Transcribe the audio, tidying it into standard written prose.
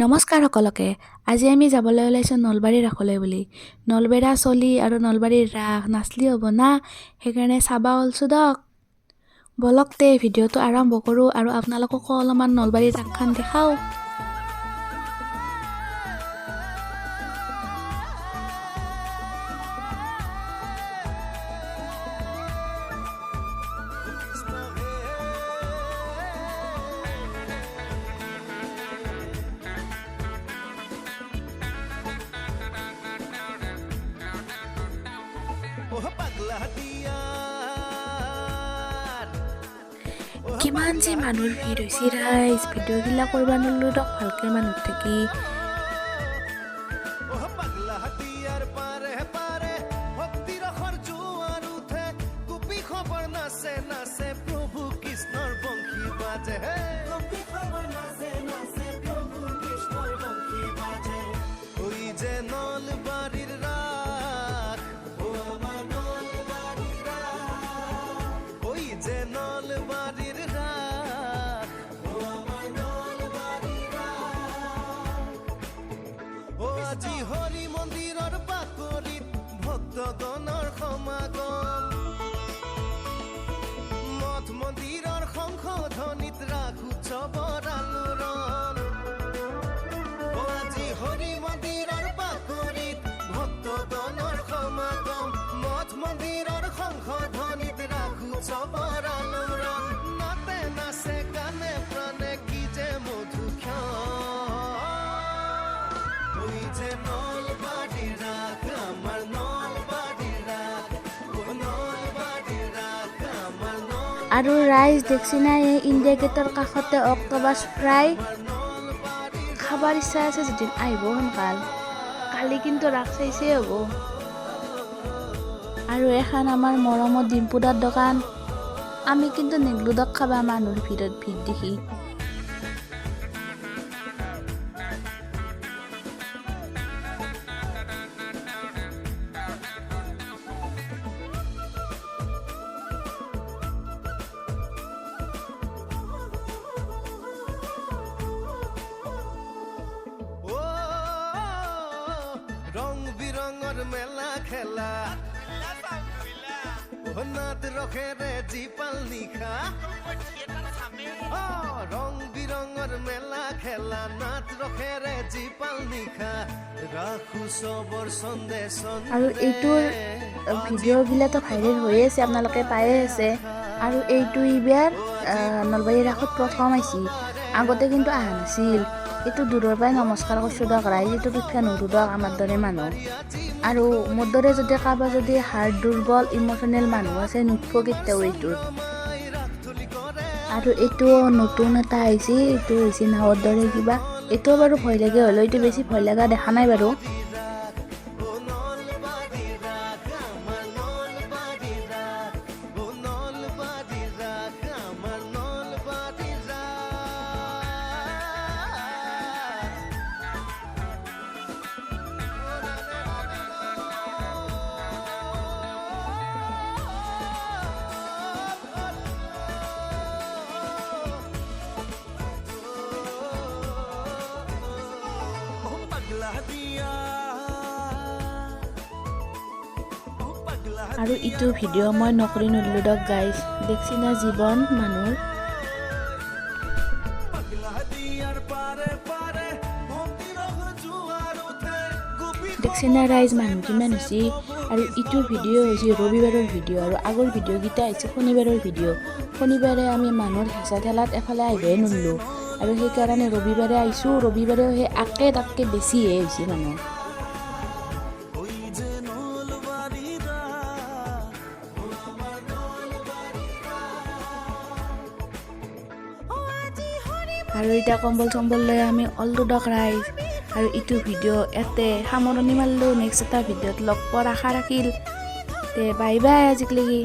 নমস্কাৰ সকলোকে। আজি আমি যাবলৈ ওলাইছোঁ নলবাৰী ৰাসলৈ বুলি। নলবেৰা চলি আৰু নলবাৰীৰ ৰাস নাচলি হ'ব না, সেইকাৰণে চাবা ওলছোঁ দক। বলক তে ভিডিঅ'টো আৰম্ভ কৰোঁ আৰু আপোনালোককো অলপমান নলবাৰীৰ ৰাসখন দেখাওঁ। কিমান যে মানুহৰ ভিৰ হৈছে ৰাইজ, ভিডিঅ'গিলা কৰিব নোৱাৰিলোঁ দক ভালকৈ মানুহ থাকি। আজি হৰি মন্দিৰৰ বাকৰিত ভক্তগণৰ সমাগম, মঠ মন্দিৰৰ শংখ ধ্বনিত ৰাস উৎসৱৰ আলোড়ন। আজি হৰি মন্দিৰৰ বাকৰিত ভক্তগণৰ সমাগম, মঠ মন্দিৰৰ শংখ ধ্বনিত ৰাস উৎসৱৰ আলোড়ন। নাতে নাচে গানে প্ৰাণে কি যে মধুক্ষণ। আৰু ৰাইজ দেখছি না এই ইণ্ডিয়া গেটৰ কাষতে অক্টোপাছ ফ্ৰাই খাবাৰ ইচ্ছা আছে যদি আহিব সোনকাল। কালি কিন্তু ৰাস চাইছে হ'ব। আৰু এখন আমাৰ মৰমৰ ডিম্পুদাৰ দোকান। আমি কিন্তু নেগলো দক খাবা মানুহৰ ভিৰত ভিৰ দেখি। ৰং বিৰঙৰ মেলা খেলা নাত ৰখেৰে জিপাল নিখা। ৰং বিৰঙৰ মেলা খেলা নাত ৰখেৰে জিপাল নিখা। ৰাখো চবৰ সন্দেশ। আৰু এইটোৰ ভিডিঅ'বিলাকতো ভাইৰেল হৈ আছে, আপোনালোকে পায়ে আছে। আৰু এইটো এইবাৰ নলবাৰী ৰাসত প্ৰথম আহিছে, আগতে কিন্তু অহা নাছিল। এইটো দূৰৰ পৰাই নমস্কাৰ কৰিছোঁ দক ৰাইজ, এইটো পিঠা নৰো দক আমাৰ দৰে মানুহ। আৰু মোৰ দৰে যদি কাৰোবাৰ যদি হাৰ্ট দুৰ্বল ইম'চনেল মানুহ আছে নুঠব কেতিয়াও এইটোত। আৰু এইটো নতুন এটা আহিছে, এইটো হৈছে নাৱৰ দৰে কিবা। এইটো বাৰু ভয় লাগে, হ'লেও এইটো বেছি ভয় লগা দেখা নাই বাৰু। আৰু ইটো ভিডিঅ' মই নকৰি নদিলোঁ দক গাইজ। দেখছি না জীৱন মানুহৰ। দেখছি না ৰাইজ মানুহ কিমান হৈছে। আৰু ইটো ভিডিঅ' হৈছে ৰবিবাৰৰ ভিডিঅ', আৰু আগৰ ভিডিঅ'কেইটা হৈছে শনিবাৰৰ ভিডিঅ'। শনিবাৰে আমি মানুহৰ হেঁচা ঠেলাত এফালে আহিবই নোৱাৰিলোঁ, আৰু সেইকাৰণে ৰবিবাৰে আহিছোঁ। ৰবিবাৰেও সেই আকে তাতকৈ বেছিহে হৈছে মানুহ। আৰু এতিয়া কম্বল চম্বল লৈ আমি অলটো দক ৰাইজ। আৰু ইটো ভিডিঅ' ইয়াতে সামৰণি মাৰিলোঁ। নেক্সট এটা ভিডিঅ'ত লগ পোৱাৰ আশা ৰাখিল। তে বাই বাই আজিক লেগি।